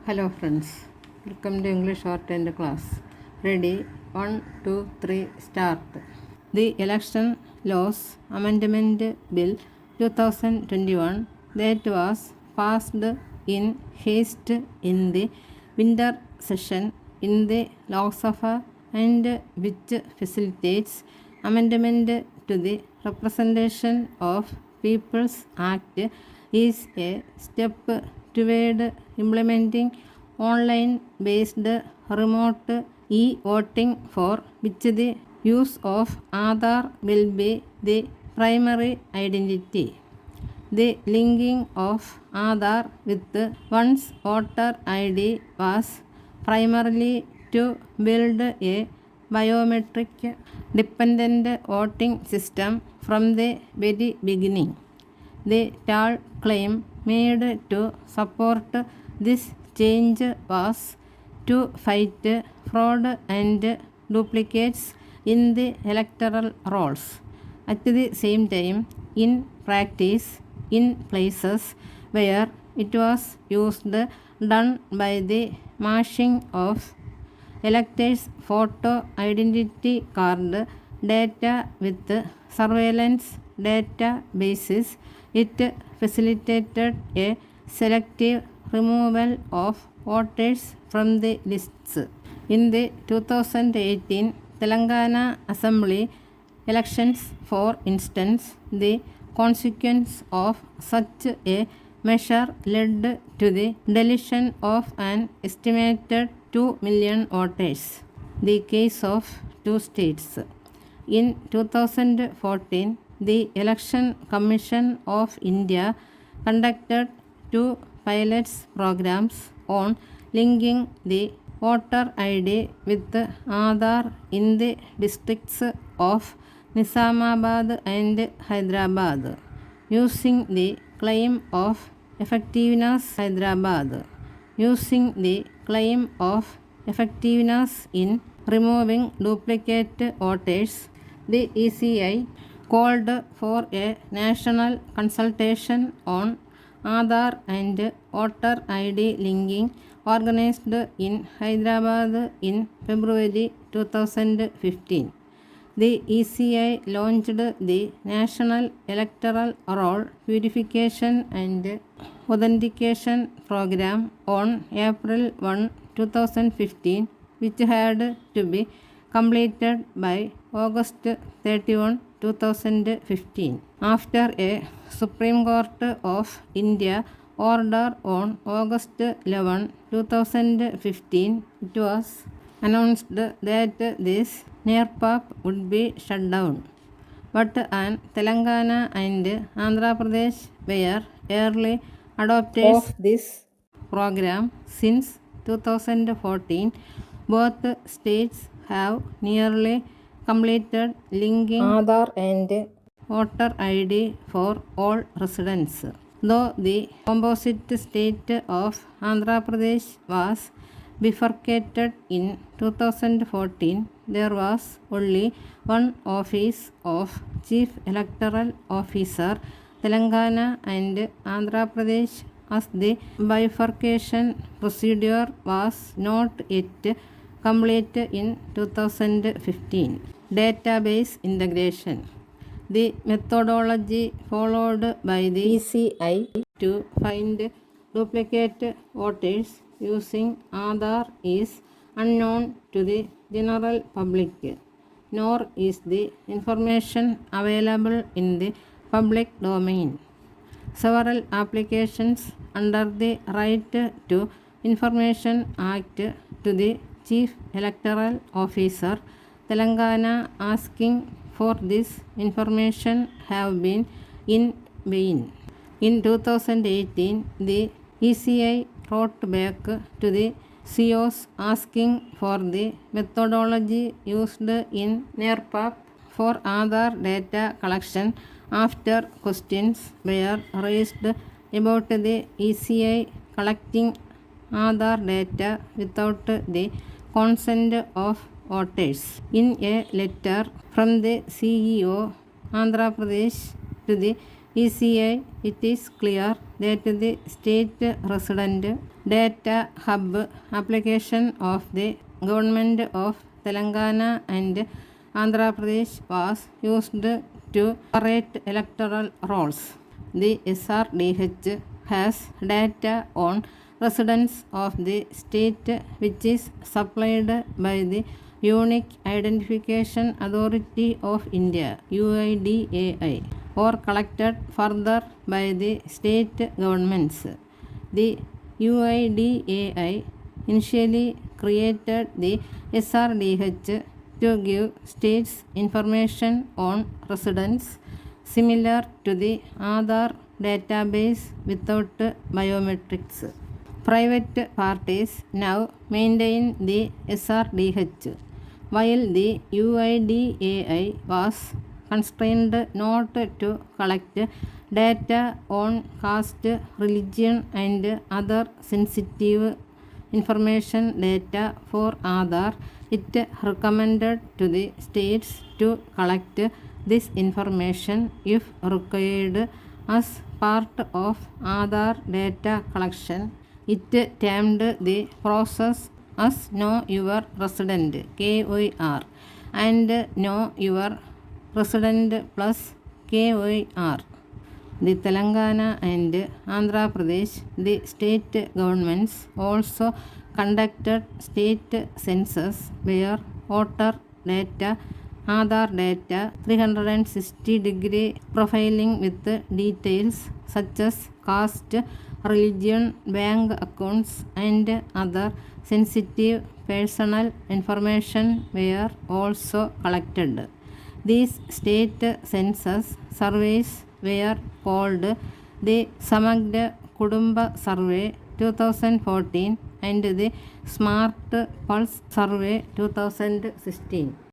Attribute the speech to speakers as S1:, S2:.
S1: Hello friends, welcome to English Shorthand class. Ready? 1, 2, 3, start. The Election Laws Amendment Bill 2021 that was passed in haste in the winter session in the Lok Sabha and which facilitates amendment to the Representation of People's Act is a step toward implementing online-based remote e-voting for which the use of Aadhaar will be the primary identity. The linking of Aadhaar with one's voter ID was primarily to build a biometric dependent voting system from the very beginning. The tall claim made to support this change was to fight fraud and duplicates in the electoral rolls. At the same time, in practice, in places where it was used, done by the mashing of electors' photo identity card data with surveillance databases, it facilitated a selective removal of voters from the lists. In the 2018 Telangana Assembly elections, for instance, the consequence of such a measure led to the deletion of an estimated 2 million voters. The case of two states. In 2014, the Election Commission of India conducted two pilot programs on linking the voter ID with Aadhaar in the districts of Nizamabad and Hyderabad, using the claim of effectiveness in removing duplicate voters. The ECI called for a national consultation on Aadhaar and voter ID linking organized in Hyderabad in February 2015. The ECI launched the National Electoral Roll Purification and Authentication Program on April 1, 2015, which had to be completed by August 31, 2015. After a Supreme Court of India order on August 11, 2015, it was announced that this NERPAP would be shut down. But Telangana and Andhra Pradesh were early adopters of this program. Since 2014, both states have nearly completed linking Aadhaar and voter ID for all residents. Though the composite state of Andhra Pradesh was bifurcated in 2014, there was only one office of Chief Electoral Officer, Telangana and Andhra Pradesh, as the bifurcation procedure was not yet complete in 2015. Database integration. The methodology followed by the ECI to find duplicate voters using Aadhaar is unknown to the general public, nor is the information available in the public domain. Several applications under the Right to Information Act to the Chief Electoral Officer, Telangana, asking for this information have been in vain. In 2018, the ECI wrote back to the CEOs asking for the methodology used in NERPAP for Aadhaar data collection after questions were raised about the ECI collecting Aadhaar data without the consent of voters. In a letter from the CEO Andhra Pradesh to the ECI, it is clear that the state resident data hub application of the government of Telangana and Andhra Pradesh was used to create electoral rolls. The SRDH has data on residents of the state which is supplied by the Unique Identification Authority of India UIDAI or collected further by the state governments. The UIDAI initially created the SRDH to give states information on residents similar to the Aadhaar database without biometrics. Private parties now maintain the SRDH, while the UIDAI was constrained not to collect data on caste, religion, and other sensitive information data for Aadhaar. It recommended to the states to collect this information if required as part of Aadhaar data collection. It termed the process as Know Your Resident KOR and Know Your Resident plus KOR. The Telangana and Andhra Pradesh, the state governments also conducted state census where voter data, Aadhaar data, 360-degree profiling with details such as caste, religion, bank accounts, and other sensitive personal information were also collected. These state census surveys were called the Samagra Kudumba Survey 2014 and the Smart Pulse Survey 2016.